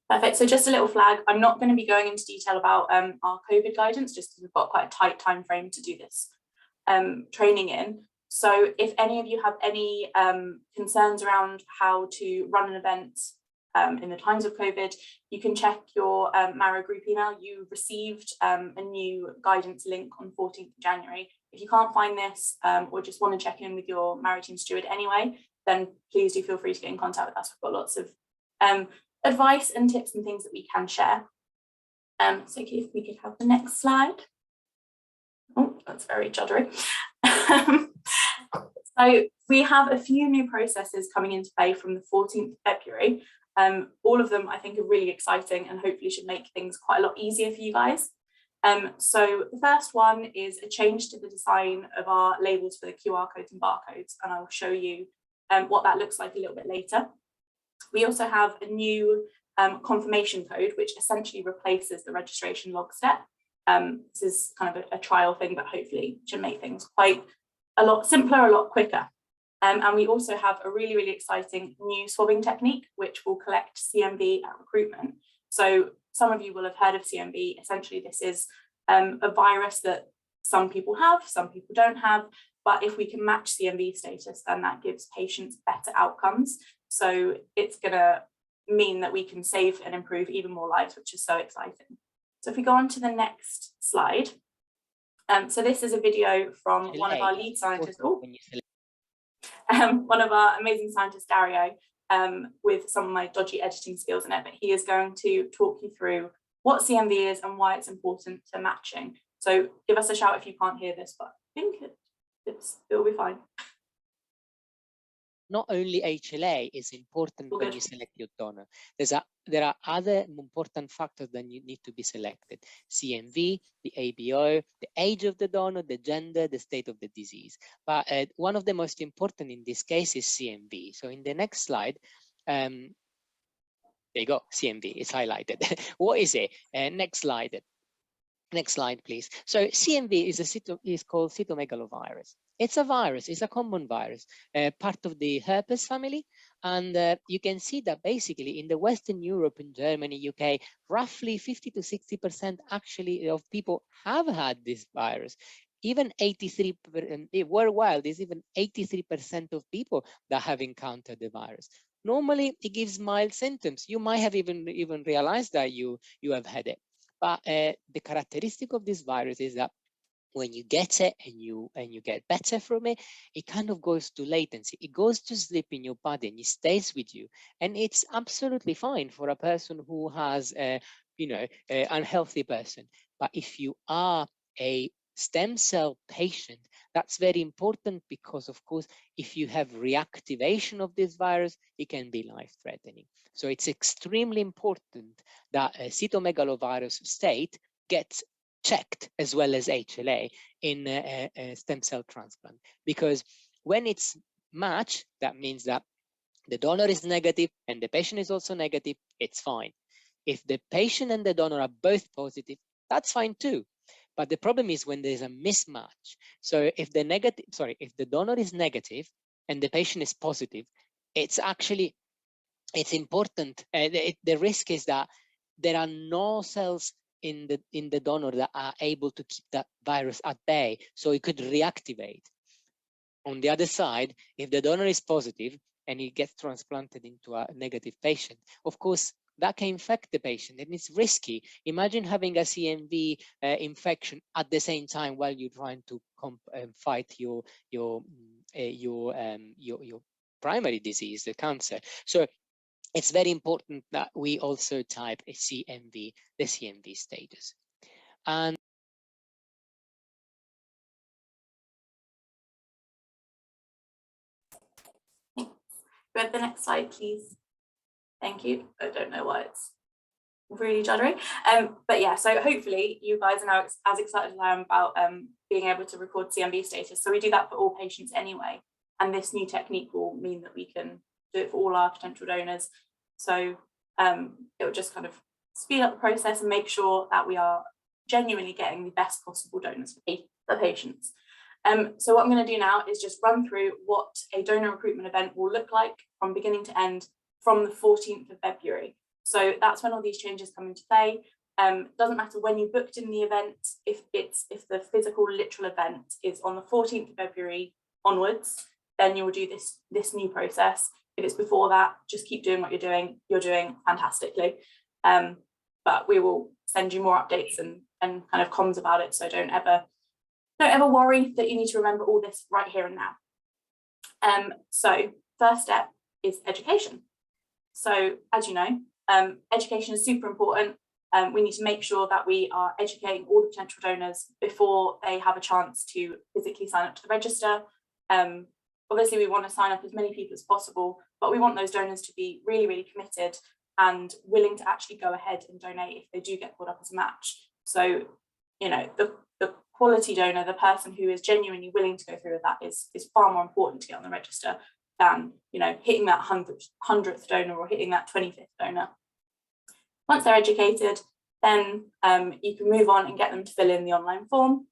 Perfect. So just a little flag. I'm not going to be going into detail about our COVID guidance, just because we've got quite a tight time frame to do this training in. So if any of you have any concerns around how to run an event in the times of COVID, you can check your Marrow group email. You received a new guidance link on 14th of January. If you can't find this or just want to check in with your Marrow team steward anyway, then please do feel free to get in contact with us. We've got lots of advice and tips and things that we can share. So if we could have the next slide. Oh, that's very juddery. So we have a few new processes coming into play from the 14th of February. All of them I think are really exciting and hopefully should make things quite a lot easier for you guys. So the first one is a change to the design of our labels for the QR codes and barcodes, and I will show you what that looks like a little bit later. We also have a new confirmation code, which essentially replaces the registration log step. This is kind of a trial thing, but hopefully should make things quite a lot simpler, a lot quicker. And we also have a really, really exciting new swabbing technique, which will collect CMV at recruitment. So some of you will have heard of CMV. Essentially, this is a virus that some people have, some people don't have. But if we can match CMV status, then that gives patients better outcomes. So it's going to mean that we can save and improve even more lives, which is so exciting. So if we go on to the next slide. So this is a video from one of our lead scientists, one of our amazing scientists, Dario, with some of my dodgy editing skills in it, but he is going to talk you through what CMV is and why it's important to matching. So give us a shout if you can't hear this, but I think it'll be fine. Not only HLA is important when you select your donor. There are other important factors that you need to be selected. CMV, the ABO, the age of the donor, the gender, the state of the disease. But one of the most important in this case is CMV. So in the next slide, there you go, CMV is highlighted. What is it? Next slide. Next slide, please. So CMV is called cytomegalovirus. It's a virus, it's a common virus, part of the herpes family. And you can see that basically in the Western Europe, in Germany, UK, roughly 50 to 60% actually of people have had this virus. Even 83%, worldwide, there's even 83% of people that have encountered the virus. Normally, it gives mild symptoms. You might have even realized that you have had it. But the characteristic of this virus is that when you get it and you get better from it, it kind of goes to latency. It goes to sleep in your body and it stays with you. And it's absolutely fine for a person who has, an unhealthy person. But if you are a stem cell patient, that's very important because, of course, if you have reactivation of this virus, it can be life-threatening. So it's extremely important that a cytomegalovirus state gets checked as well as HLA in a stem cell transplant, because when it's matched, that means that the donor is negative and the patient is also negative, it's fine. If the patient and the donor are both positive, that's fine too. But the problem is when there's a mismatch. So if the donor is negative and the patient is positive, it's important. The risk is that there are no cells in the donor that are able to keep that virus at bay, so it could reactivate. On the other side, if the donor is positive and he gets transplanted into a negative patient, of course, that can infect the patient and it's risky. Imagine having a CMV infection at the same time while you're trying to fight your primary disease, the cancer. So it's very important that we also type a CMV, the CMV status. And go to the next slide, please. Thank you. I don't know why it's really juddery. But yeah, so hopefully you guys are now as excited as I am about being able to record CMV status. So we do that for all patients anyway. And this new technique will mean that we can do it for all our potential donors. So it will just kind of speed up the process and make sure that we are genuinely getting the best possible donors for the patients. So what I'm going to do now is just run through what a donor recruitment event will look like from beginning to end from the 14th of February. So that's when all these changes come into play. Doesn't matter when you booked in the event, if the physical literal event is on the 14th of February onwards, then you will do this new process. If it's before that, just keep doing what you're doing. You're doing fantastically. But we will send you more updates and kind of comms about it. So don't ever worry that you need to remember all this right here and now. So first step is education. So as you know, education is super important. We need to make sure that we are educating all the potential donors before they have a chance to physically sign up to the register. Obviously, we want to sign up as many people as possible, but we want those donors to be really, really committed and willing to actually go ahead and donate if they do get pulled up as a match. So, you know, the quality donor, the person who is genuinely willing to go through with that is far more important to get on the register than, you know, hitting that 100th donor or hitting that 25th donor. Once they're educated, then you can move on and get them to fill in the online form.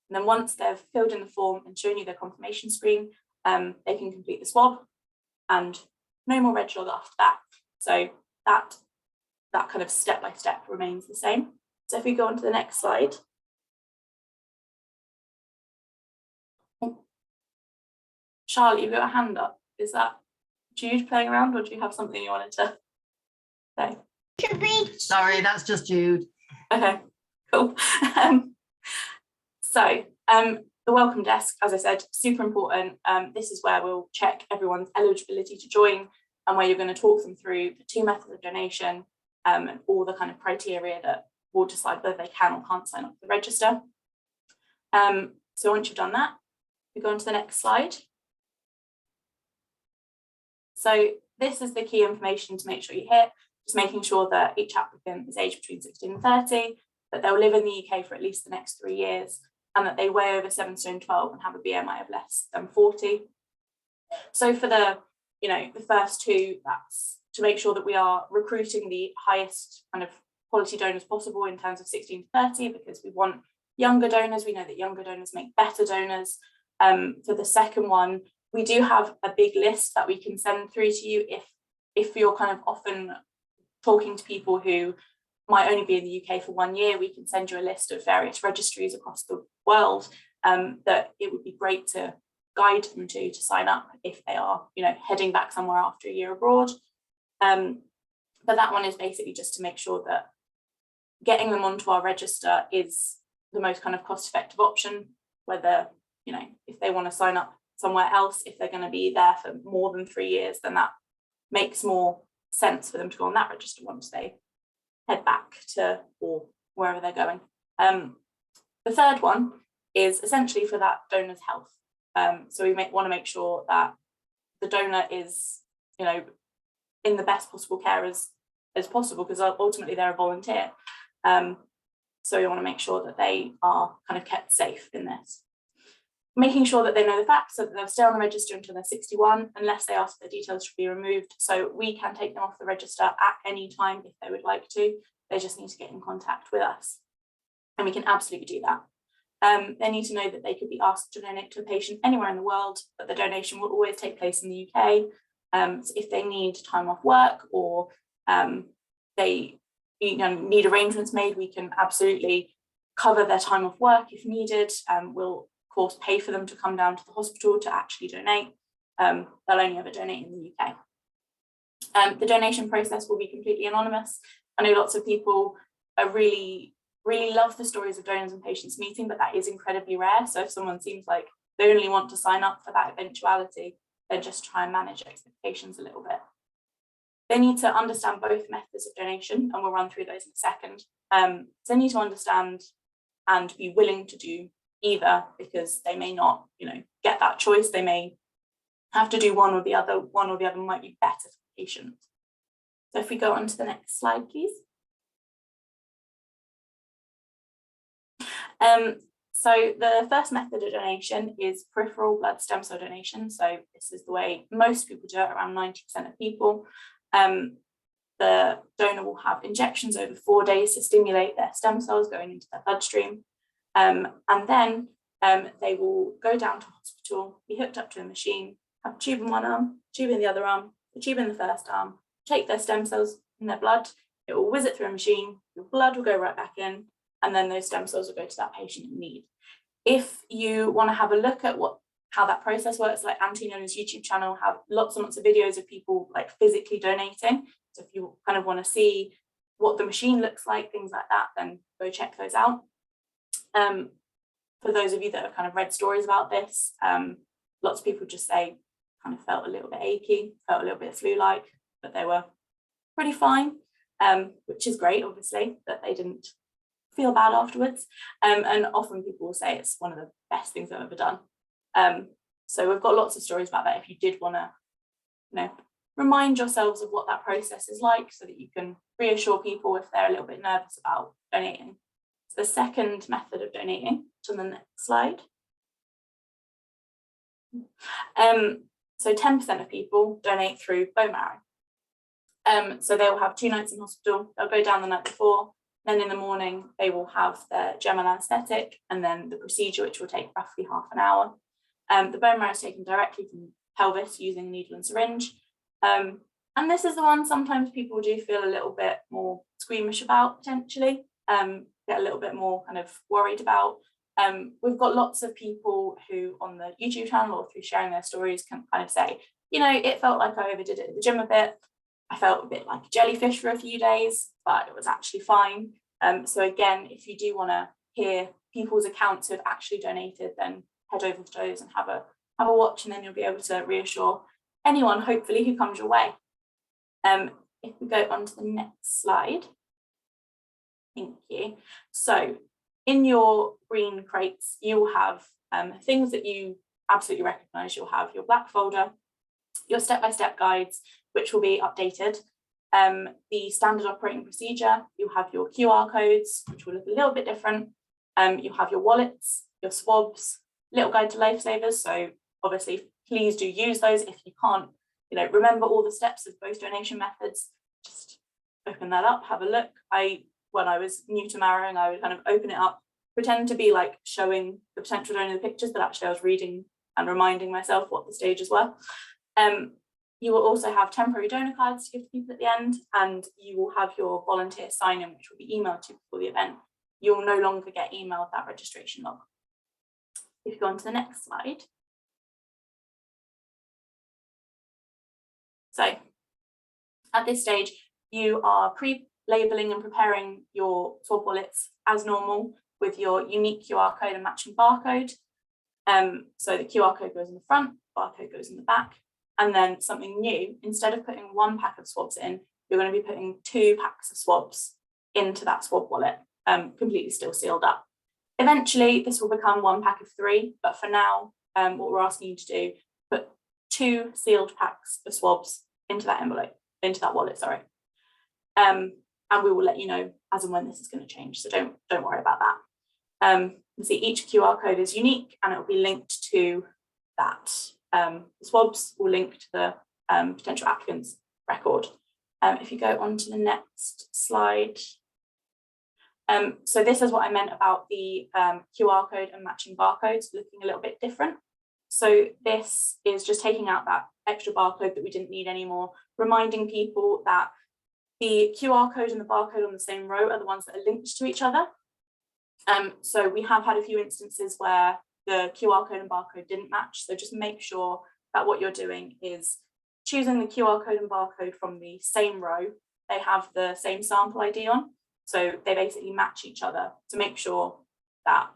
And then once they've filled in the form and shown you their confirmation screen, they can complete the swab and no more reg log after that. So that kind of step-by-step remains the same. So if we go on to the next slide. Charlie, you've got a hand up. Is that Jude playing around, or do you have something you wanted to say? Sorry, that's just Jude. Okay, cool. So the welcome desk, as I said, super important. This is where we'll check everyone's eligibility to join and where you're going to talk them through the 2 methods of donation and all the kind of criteria that will decide whether they can or can't sign up to the register. So once you've done that, we go on to the next slide. So this is the key information to make sure you hit, just making sure that each applicant is aged between 16 and 30, that they'll live in the UK for at least the next 3 years, and that they weigh over 7 stone 12 and have a BMI of less than 40. So for the first 2, that's to make sure that we are recruiting the highest kind of quality donors possible in terms of 16 to 30, because we want younger donors. We know that younger donors make better donors. For the second one, we do have a big list that we can send through to you if you're kind of often talking to people who might only be in the UK for 1 year. We can send you a list of various registries across the world that it would be great to guide them to sign up if they are, you know, heading back somewhere after a year abroad. But that one is basically just to make sure that getting them onto our register is the most kind of cost-effective option, whether, you know, if they want to sign up somewhere else, if they're going to be there for more than 3 years, then that makes more sense for them to go on that register once they head back to or wherever they're going. The third one is essentially for that donor's health. So we want to make sure that the donor is, you know, in the best possible care as possible, because ultimately they're a volunteer. So we want to make sure that they are kind of kept safe in this. Making sure that they know the facts, so that they'll stay on the register until they're 61, unless they ask their details to be removed. So we can take them off the register at any time if they would like to. They just need to get in contact with us, and we can absolutely do that. They need to know that they could be asked to donate to a patient anywhere in the world, but the donation will always take place in the UK. So if they need time off work, or they need arrangements made, we can absolutely cover their time off work if needed. We'll of course pay for them to come down to the hospital to actually donate. They'll only ever donate in the UK. The donation process will be completely anonymous. I know lots of people really love the stories of donors and patients meeting, but that is incredibly rare. So if someone seems like they only want to sign up for that eventuality, then just try and manage expectations a little bit. They need to understand both methods of donation, and we'll run through those in a second. So they need to understand and be willing to do either, because they may not, you know, get that choice. They may have to do one or the other. One or the other might be better for the patient. So if we go on to the next slide, please. So the first method of donation is peripheral blood stem cell donation. So this is the way most people do it, around 90% of people. The donor will have injections over 4 days to stimulate their stem cells going into their bloodstream. And then they will go down to hospital, be hooked up to a machine, have a tube in one arm, tube in the other arm, a tube in the first arm, take their stem cells in their blood, it will whiz it through a machine, your blood will go right back in, and then those stem cells will go to that patient in need. If you want to have a look at how that process works, like Antonio's YouTube channel have lots and lots of videos of people like physically donating. So if you kind of want to see what the machine looks like, things like that, then go check those out. For those of you that have kind of read stories about this, lots of people just say kind of felt a little bit achy, felt a little bit flu-like, but they were pretty fine, which is great, obviously, that they didn't feel bad afterwards. And often people will say it's one of the best things I've ever done. So we've got lots of stories about that if you did want to, remind yourselves of what that process is like so that you can reassure people if they're a little bit nervous about donating. So the second method of donating, to the next slide. So 10% of people donate through bone marrow. So they will have 2 nights in hospital, they'll go down the night before, then in the morning they will have their general anaesthetic and then the procedure, which will take roughly half an hour. The bone marrow is taken directly from the pelvis using a needle and syringe. And this is the one sometimes people do feel a little bit more squeamish about, potentially, get a little bit more kind of worried about. We've got lots of people who on the YouTube channel or through sharing their stories can kind of say, it felt like I overdid it at the gym a bit. I felt a bit like a jellyfish for a few days, but it was actually fine. So again, if you do want to hear people's accounts who have actually donated, then head over to those and have a watch, and then you'll be able to reassure anyone, hopefully, who comes your way. If we go on to the next slide. Thank you. So in your green crates, you will have things that you absolutely recognise. You'll have your black folder, your step-by-step guides, which will be updated, the standard operating procedure, you'll have your QR codes, which will look a little bit different, you'll have your wallets, your swabs, little guide to lifesavers. So obviously, please do use those. If you can't, remember all the steps of both donation methods, just open that up, have a look. When I was new to marrowing, I would kind of open it up, pretend to be like showing the potential donor the pictures, but actually I was reading and reminding myself what the stages were. You will also have temporary donor cards to give to people at the end, and you will have your volunteer sign-in, which will be emailed to you before the event. You'll no longer get emailed that registration log. If you go on to the next slide. So at this stage, you are pre-labeling and preparing your swab wallets as normal with your unique QR code and matching barcode. So the QR code goes in the front, barcode goes in the back. And then something new, instead of putting 1 pack of swabs in, you're going to be putting 2 packs of swabs into that swab wallet, completely still sealed up. Eventually, this will become 1 pack of 3, but for now, what we're asking you to do, put 2 sealed packs of swabs into that envelope, into that wallet, sorry. And we will let you know as and when this is going to change, so don't worry about that. You see, each QR code is unique and it will be linked to that. The swabs will link to the potential applicant's record. If you go on to the next slide. So this is what I meant about the QR code and matching barcodes looking a little bit different. So this is just taking out that extra barcode that we didn't need anymore, reminding people that the QR code and the barcode on the same row are the ones that are linked to each other. So we have had a few instances where the QR code and barcode didn't match. So just make sure that what you're doing is choosing the QR code and barcode from the same row. They have the same sample ID on. So they basically match each other to make sure that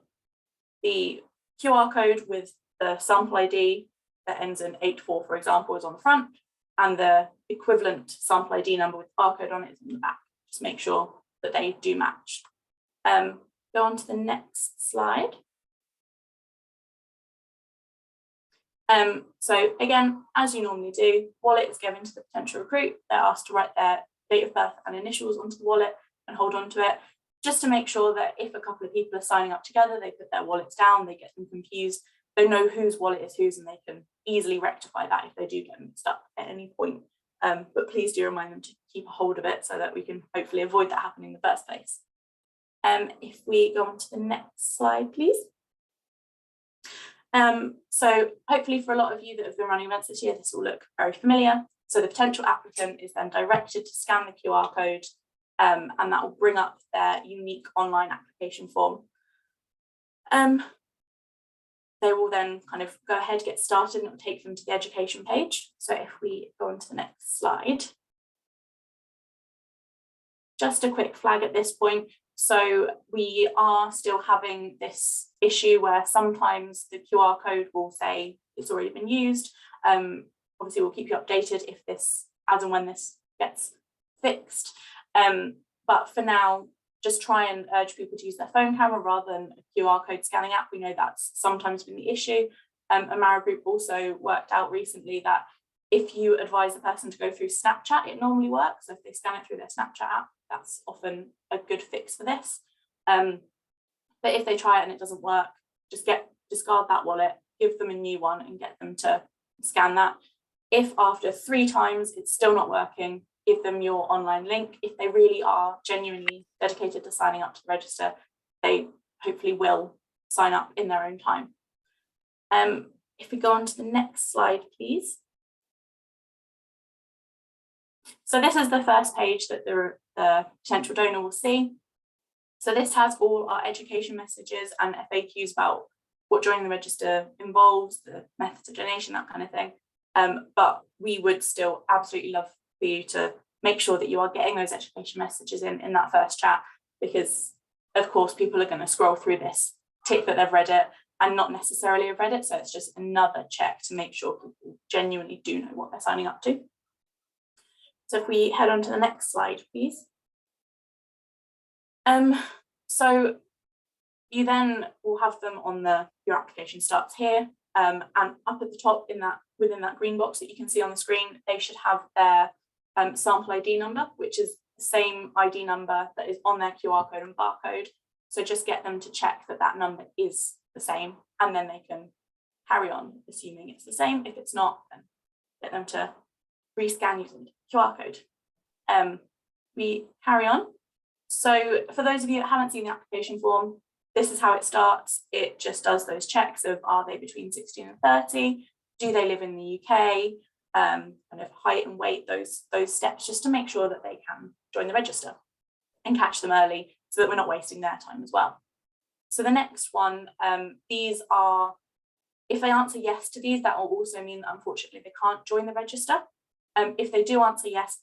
the QR code with the sample ID that ends in 84, for example, is on the front, and the equivalent sample ID number with barcode on it is in the back. Just make sure that they do match. Go on to the next slide. So again, as you normally do, wallet is given to the potential recruit. They're asked to write their date of birth and initials onto the wallet and hold on to it, just to make sure that if a couple of people are signing up together, they put their wallets down, they get them confused, they know whose wallet is whose, and they can easily rectify that if they do get mixed up at any point. But please do remind them to keep a hold of it so that we can hopefully avoid that happening in the first place. If we go on to the next slide, please. So hopefully for a lot of you that have been running events this year, this will look very familiar. So the potential applicant is then directed to scan the QR code, and that will bring up their unique online application form. They will then kind of go ahead, get started, and it will take them to the education page. So if we go on to the next slide. Just a quick flag at this point. So we are still having this issue where sometimes the QR code will say it's already been used. Obviously, we'll keep you updated if this, as and when this gets fixed. But for now, just try and urge people to use their phone camera rather than a QR code scanning app. We know that's sometimes been the issue. A Marrow group also worked out recently that if you advise the person to go through Snapchat, it normally works. So if they scan it through their Snapchat app, that's often a good fix for this. But if they try it and it doesn't work, just discard that wallet, give them a new one and get them to scan that. If after 3 times it's still not working, give them your online link. If they really are genuinely dedicated to signing up to the register, they hopefully will sign up in their own time. If we go on to the next slide, please. So this is the first page that the potential donor will see. So this has all our education messages and FAQs about what joining the register involves, the methods of donation, that kind of thing. But we would still absolutely love for you to make sure that you are getting those education messages in that first chat, because of course people are going to scroll through this, tick that they've read it and not necessarily have read it. So it's just another check to make sure people genuinely do know what they're signing up to. So if we head on to the next slide, please. So you then will have them on your application starts here, and up at the top within that green box that you can see on the screen, they should have their sample ID number, which is the same ID number that is on their QR code and barcode. So just get them to check that that number is the same, and then they can carry on assuming it's the same. If it's not, then get them to rescan using the QR code. We carry on. So for those of you that haven't seen the application form, this is how it starts. It just does those checks of, are they between 16 and 30? Do they live in the UK? Kind of height and weight, those steps, just to make sure that they can join the register and catch them early so that we're not wasting their time as well. So the next one, these are, if they answer yes to these, that will also mean that unfortunately they can't join the register. If they do answer yes,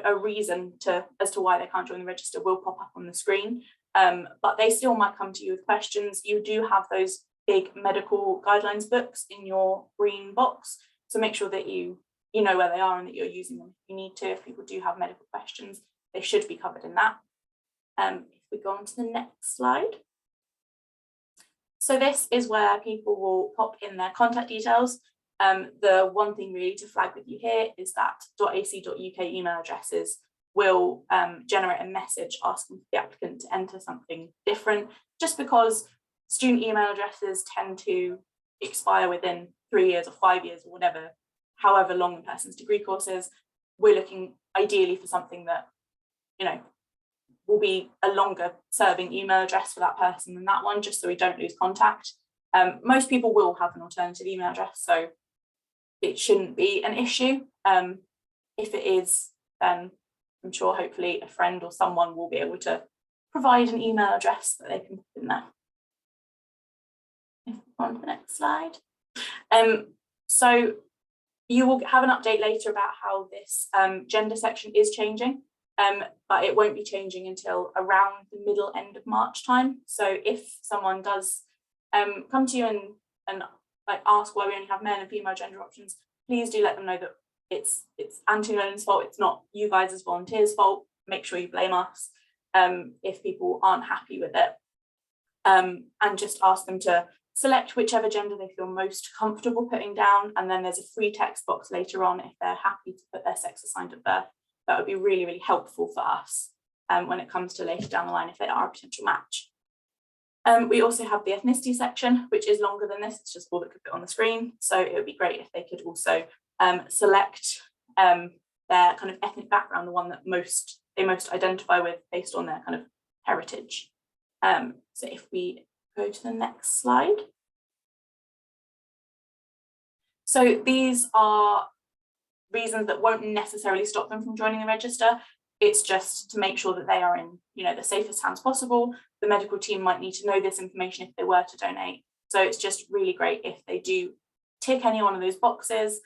a reason as to why they can't join the register will pop up on the screen, but they still might come to you with questions. You do have those big medical guidelines books in your green box, so make sure that you know where they are and that you're using them if you need to. If people do have medical questions, they should be covered in that. If we go on to the next slide. So this is where people will pop in their contact details. The one thing really to flag with you here is that .ac.uk email addresses will generate a message asking the applicant to enter something different, just because student email addresses tend to expire within 3 years or 5 years or whatever, however long the person's degree course is. We're looking ideally for something that, will be a longer serving email address for that person than that one, just so we don't lose contact. Most people will have an alternative email address, so it shouldn't be an issue. If it is, then I'm sure hopefully a friend or someone will be able to provide an email address that they can put in there. On to the next slide. So you will have an update later about how this gender section is changing, but it won't be changing until around the middle end of March time. So if someone does come to you and like ask why we only have male and female gender options, please do let them know that it's Anti-Learning's fault. It's not you guys as volunteers' fault. Make sure you blame us if people aren't happy with it, and just ask them to select whichever gender they feel most comfortable putting down, and then there's a free text box later on if they're happy to put their sex assigned at birth. That would be really, really helpful for us when it comes to later down the line if they are a potential match. We also have the ethnicity section, which is longer than this. It's just all that could fit on the screen. So it would be great if they could also select their kind of ethnic background, the one that they most identify with based on their kind of heritage. So if we go to the next slide. So these are reasons that won't necessarily stop them from joining the register. It's just to make sure that they are in, the safest hands possible. The medical team might need to know this information if they were to donate. So it's just really great if they do tick any one of those boxes,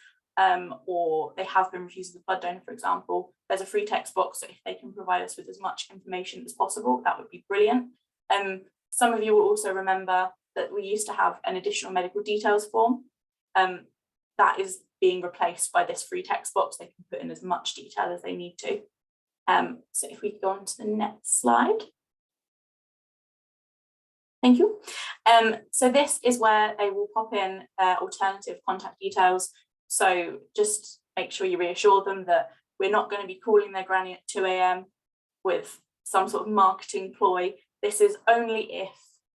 or they have been refused as a blood donor, for example. There's a free text box, so if they can provide us with as much information as possible, that would be brilliant. Some of you will also remember that we used to have an additional medical details form. That is being replaced by this free text box. They can put in as much detail as they need to. So if we go on to the next slide. Thank you. So this is where they will pop in alternative contact details. So just make sure you reassure them that we're not going to be calling their granny at 2 a.m. with some sort of marketing ploy. This is only if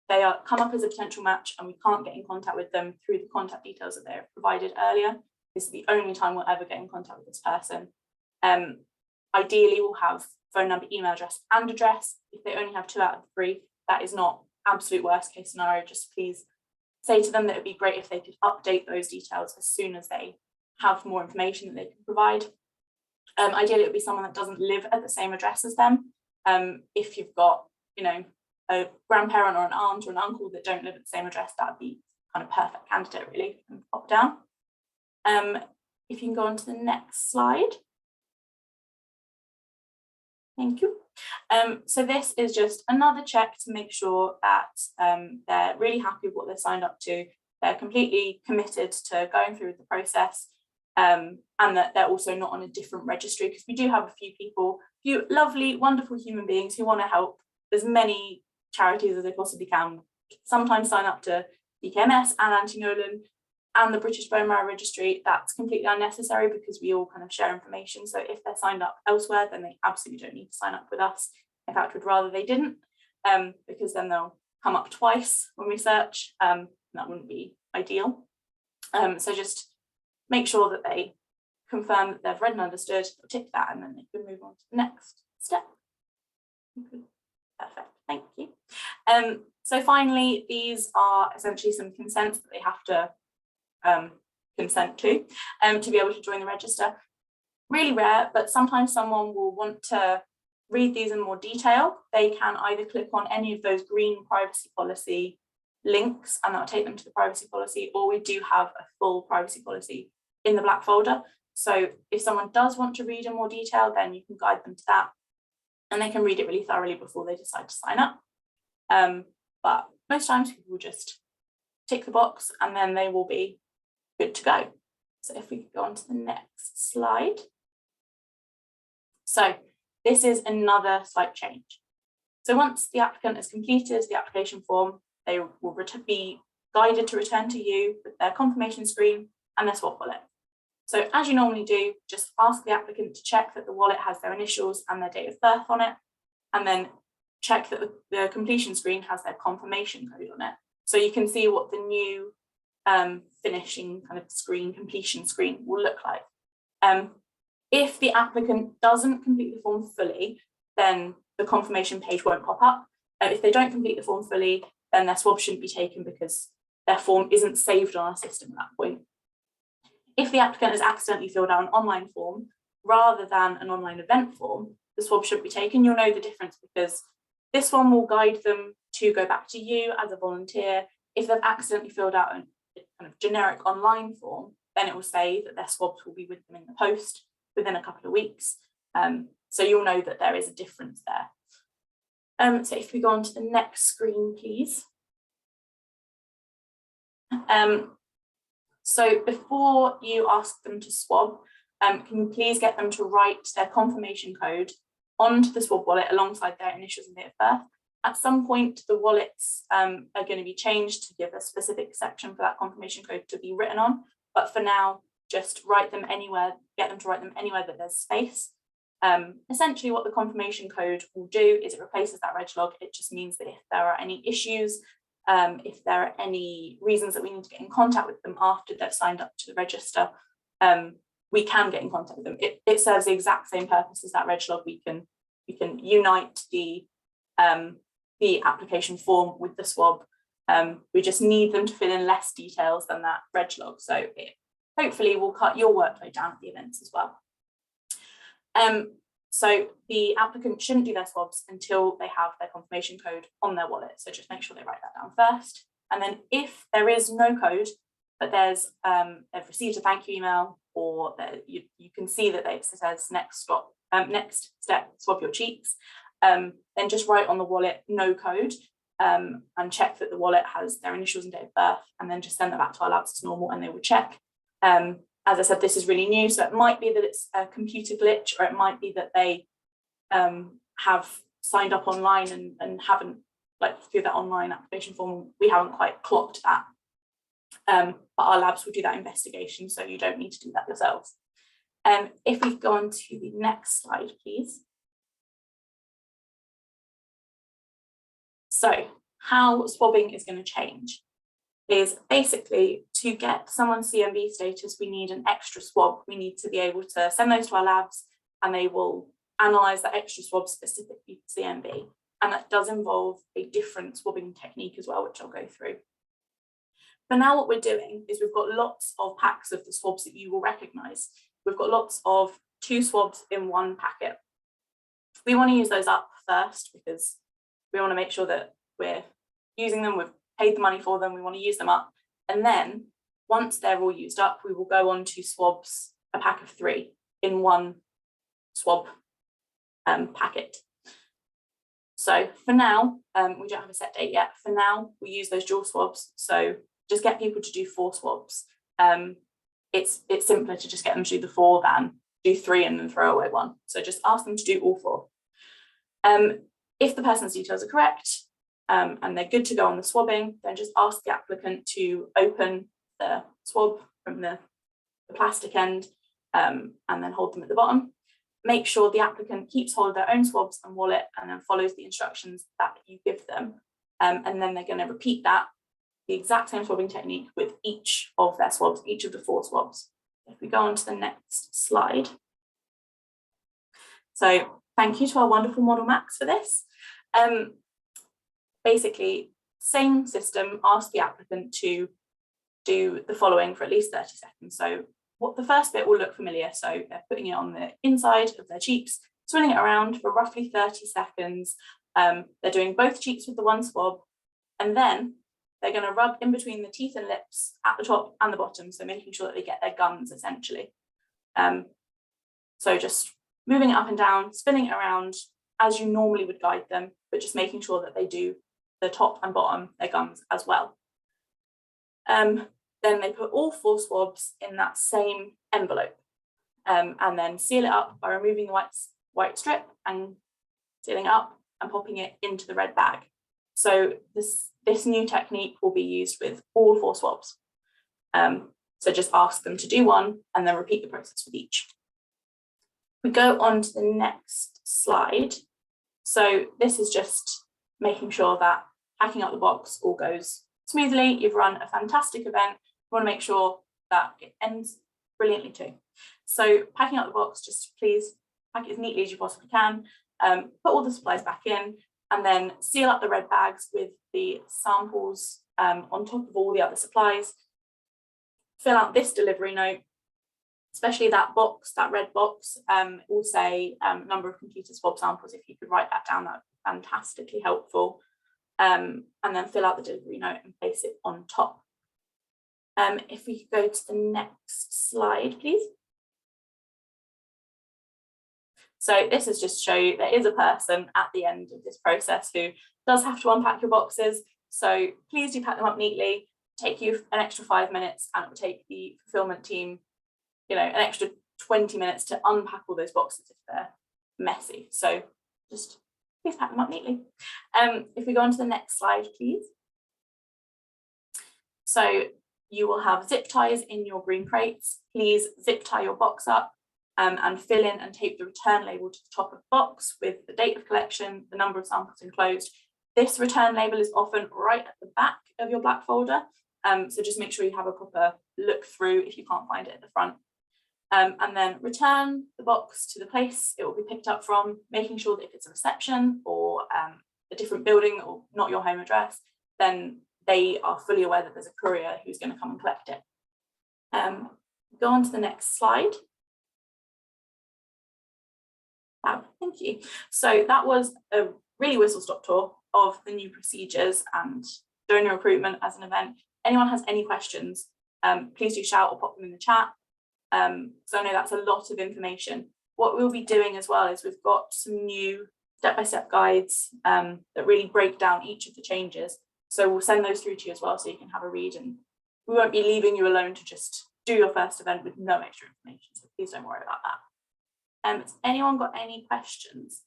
they come up as a potential match and we can't get in contact with them through the contact details that they've provided earlier. This is the only time we'll ever get in contact with this person. Ideally, we'll have phone number, email address, and address. If they only have 2 out of 3, that is not absolute worst case scenario. Just please say to them that it'd be great if they could update those details as soon as they have more information that they can provide. Ideally, it would be someone that doesn't live at the same address as them. If you've got, a grandparent or an aunt or an uncle that don't live at the same address, that would be kind of perfect candidate, really, and pop down. If you can go on to the next slide. Thank you. So this is just another check to make sure that they're really happy with what they've signed up to. They're completely committed to going through with the process, and that they're also not on a different registry, because we do have a few people, lovely, wonderful human beings who want to help as many charities as they possibly can. Sometimes sign up to DKMS and Antinolin and the British Bone Marrow Registry. That's completely unnecessary because we all kind of share information. So if they're signed up elsewhere, then they absolutely don't need to sign up with us. In fact, we'd rather they didn't, because then they'll come up twice when we search. That wouldn't be ideal. So just make sure that they confirm that they've read and understood, tick that, and then they can move on to the next step. Perfect, thank you. So finally, these are essentially some consents that they have to consent to be able to join the register. Really rare, but sometimes someone will want to read these in more detail. They can either click on any of those green privacy policy links and that'll take them to the privacy policy, or we do have a full privacy policy in the black folder. So if someone does want to read in more detail, then you can guide them to that and they can read it really thoroughly before they decide to sign up. But most times people will just tick the box and then they will be good to go. So if we could go on to the next slide. So this is another slight change. So once the applicant has completed the application form, they will be guided to return to you with their confirmation screen and their swab wallet. So as you normally do, just ask the applicant to check that the wallet has their initials and their date of birth on it, and then check that the completion screen has their confirmation code on it. So you can see what the new finishing kind of screen, completion screen will look like. If the applicant doesn't complete the form fully, then the confirmation page won't pop up. If they don't complete the form fully, then their swab shouldn't be taken because their form isn't saved on our system at that point. If the applicant has accidentally filled out an online form rather than an online event form, the swab shouldn't be taken. You'll know the difference because this one will guide them to go back to you as a volunteer. If they've accidentally filled out a kind of generic online form, then it will say that their swabs will be with them in the post within a couple of weeks. So you'll know that there is a difference there. So if we go on to the next screen, please. So before you ask them to swab, can you please get them to write their confirmation code onto the swab wallet alongside their initials and date of birth. At some point, the wallets are going to be changed to give a specific section for that confirmation code to be written on. But for now, just write them anywhere, get them to write them anywhere that there's space. Essentially, what the confirmation code will do is it replaces that reg log. It just means that if there are any issues, if there are any reasons that we need to get in contact with them after they've signed up to the register, we can get in contact with them. It serves the exact same purpose as that reg log. We can unite the application form with the swab. We just need them to fill in less details than that reg log. So hopefully will cut your workload down at the events as well. So the applicant shouldn't do their swabs until they have their confirmation code on their wallet. So just make sure they write that down first. And then if there is no code, but there's they've received a thank you email, or you can see that it says next step, swab your cheeks, then just write on the wallet no code, and check that the wallet has their initials and date of birth, and then just send them back to our labs as normal and they will check. As I said, this is really new, so it might be that it's a computer glitch, or it might be that they have signed up online and haven't, like through that online application form, we haven't quite clocked that. But our labs will do that investigation, so you don't need to do that yourselves. If we go on to the next slide, please. So how swabbing is going to change is basically to get someone's CMV status, we need an extra swab. We need to be able to send those to our labs and they will analyse that extra swab specifically for CMV. And that does involve a different swabbing technique as well, which I'll go through. For now, what we're doing is we've got lots of packs of the swabs that you will recognise. We've got lots of 2 swabs in 1 packet. We want to use those up first because we want to make sure that we're using them, we've paid the money for them, we want to use them up. And then once they're all used up, we will go on to swabs, a pack of 3 in 1 swab packet. So for now, we don't have a set date yet. For now, we use those dual swabs. So just get people to do 4 swabs. It's simpler to just get them to do the 4 than do 3 and then throw away 1. So just ask them to do all 4. If the person's details are correct, and they're good to go on the swabbing, then just ask the applicant to open the swab from the plastic end and then hold them at the bottom. Make sure the applicant keeps hold of their own swabs and wallet and then follows the instructions that you give them. And then they're going to repeat that, the exact same swabbing technique with each of their swabs, each of the 4 swabs. If we go on to the next slide. So thank you to our wonderful model Max for this. Basically, same system, ask the applicant to do the following for at least 30 seconds. So what the first bit will look familiar. So they're putting it on the inside of their cheeks, swirling it around for roughly 30 seconds. They're doing both cheeks with the 1 swab, and then they're going to rub in between the teeth and lips at the top and the bottom. So making sure that they get their gums essentially. So just moving it up and down, spinning it around as you normally would guide them, but just making sure that they do the top and bottom, their gums as well. Then they put all 4 swabs in that same envelope, and then seal it up by removing the white strip and sealing it up and popping it into the red bag. So this new technique will be used with all 4 swabs. So just ask them to do 1 and then repeat the process with each. We go on to the next slide. So this is just making sure that packing up the box all goes smoothly. You've run a fantastic event. You want to make sure that it ends brilliantly too. So packing up the box, just please pack it as neatly as you possibly can. Put all the supplies back in and then seal up the red bags with the samples on top of all the other supplies. Fill out this delivery note, especially that box, that red box, will say number of computer swab samples. If you could write that down, that would be fantastically helpful. And then fill out the delivery note and place it on top. If we could go to the next slide, please. So this is just to show you there is a person at the end of this process who does have to unpack your boxes. So please do pack them up neatly. Take you an extra 5 minutes, and it will take the fulfillment team, an extra 20 minutes to unpack all those boxes if they're messy. So just please pack them up neatly. If we go on to the next slide, please. So you will have zip ties in your green crates. Please zip tie your box up and fill in and tape the return label to the top of the box with the date of collection, the number of samples enclosed. This return label is often right at the back of your black folder. So just make sure you have a proper look through if you can't find it at the front. And then return the box to the place it will be picked up from, making sure that if it's a reception or a different building or not your home address, then they are fully aware that there's a courier who's going to come and collect it. Go on to the next slide. Thank you. So that was a really whistle-stop tour of the new procedures and donor recruitment as an event. Anyone has any questions, please do shout or pop them in the chat. So I know that's a lot of information. What we'll be doing as well is we've got some new step-by-step guides that really break down each of the changes. So we'll send those through to you as well so you can have a read, and we won't be leaving you alone to just do your first event with no extra information. So please don't worry about that. Has anyone got any questions?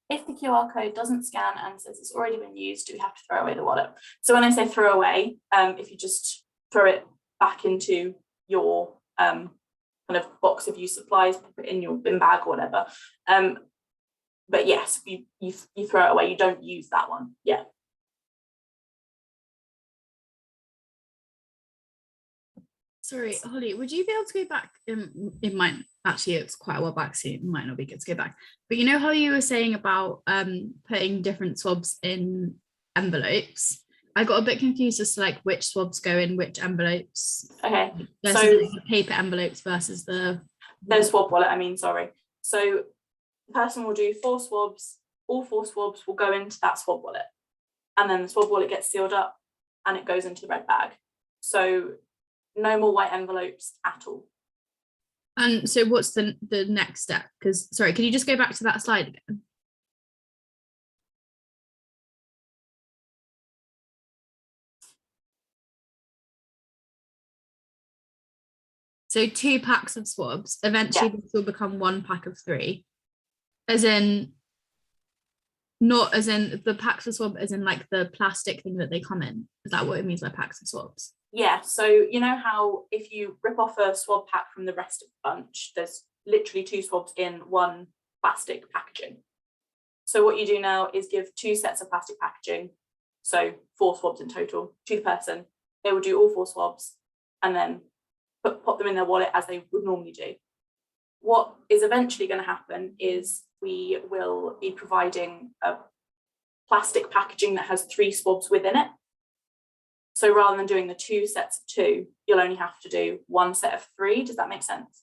If the QR code doesn't scan and says it's already been used, do we have to throw away the wallet? So when I say throw away, if you just throw it back into your kind of box of used supplies, put it in your bin bag or whatever. But yes, you throw it away, you don't use that one. Yeah. Sorry, Holly, would you be able to go back? It might actually, it's quite a while back, so it might not be good to go back. But you know how you were saying about putting different swabs in envelopes? I got a bit confused as to like which swabs go in which envelopes. Okay. Versus So the paper envelopes versus the swab wallet, I mean, sorry. So the person will do 4 swabs, all 4 swabs will go into that swab wallet. And then the swab wallet gets sealed up and it goes into the red bag. So no more white envelopes at all. And so what's the next step? Because sorry, can you just go back to that slide again? So 2 packs of swabs, eventually this will become 1 pack of 3. As in, not as in the packs of swab, as in like the plastic thing that they come in. Is that what it means by packs of swabs? Yeah, so you know how if you rip off a swab pack from the rest of the bunch, there's literally 2 swabs in 1 plastic packaging. So what you do now is give 2 sets of plastic packaging, so 4 swabs in total, to the person. They will do all 4 swabs and then pop them in their wallet as they would normally do. What is eventually going to happen is we will be providing a plastic packaging that has 3 swabs within it. So rather than doing the 2 sets of 2, you'll only have to do 1 set of 3. Does that make sense?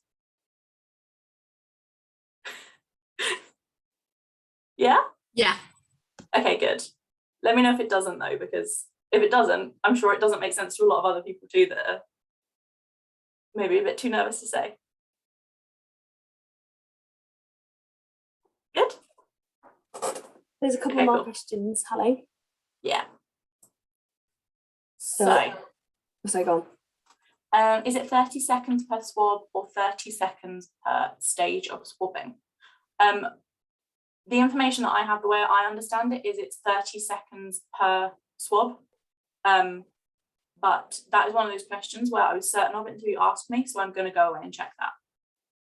Yeah? Yeah. Okay, good. Let me know if it doesn't though, because if it doesn't, I'm sure it doesn't make sense to a lot of other people too that are maybe a bit too nervous to say. Good. There's a couple more questions, Holly. Yeah. So go on. Is it 30 seconds per swab or 30 seconds per stage of swabbing? The information that I have, the way I understand it, is it's 30 seconds per swab. But that is one of those questions where I was certain of it until you asked me, so I'm going to go away and check that.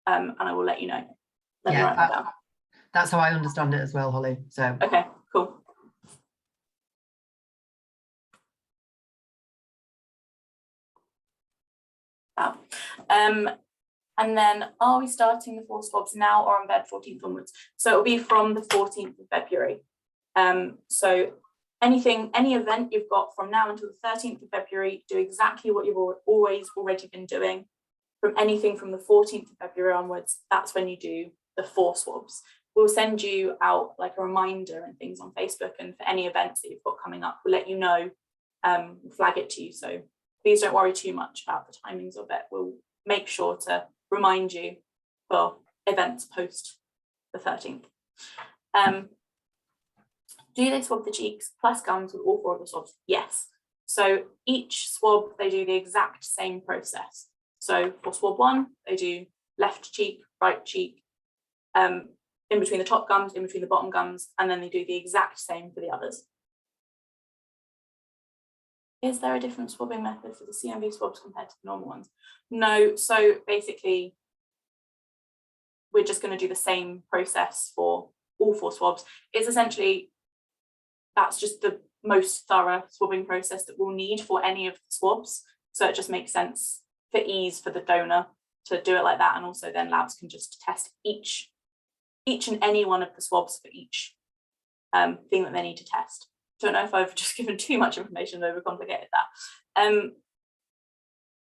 And I will let you know. Let me write that down. That's how I understand it as well, Holly. So okay, cool. Wow. And then are we starting the 4 swabs now or on bed 14th onwards? So it'll be from the 14th of February. So any event you've got from now until the 13th of February, do exactly what you've always already been doing. From anything from the 14th of February onwards, that's when you do the 4 swabs. We'll send you out like a reminder and things on Facebook, and for any events that you've got coming up, we'll let you know, we'll flag it to you. So please don't worry too much about the timings of it. We'll make sure to remind you for events post the 13th. Do they swab the cheeks plus gums with all 4 of the swabs? Yes. So each swab, they do the exact same process. So for swab 1, they do left cheek, right cheek, in between the top gums, in between the bottom gums, and then they do the exact same for the others. Is there a different swabbing method for the CMV swabs compared to the normal ones? No, so basically, we're just going to do the same process for all 4 swabs. It's essentially, that's just the most thorough swabbing process that we'll need for any of the swabs. So it just makes sense for ease for the donor to do it like that. And also then labs can just test each and any one of the swabs for each thing that they need to test. don't know if I've just given too much information and overcomplicated that.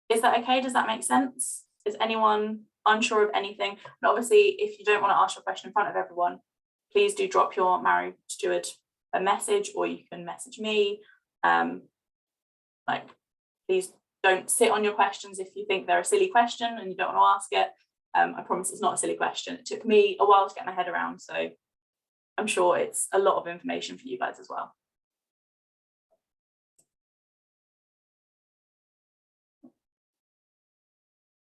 Is that okay? Does that make sense? Is anyone unsure of anything? And obviously, if you don't want to ask your question in front of everyone, please do drop your Marrow steward a message, or you can message me. Like, please don't sit on your questions if you think they're a silly question and you don't want to ask it. I promise it's not a silly question. It took me a while to get my head around, so I'm sure it's a lot of information for you guys as well.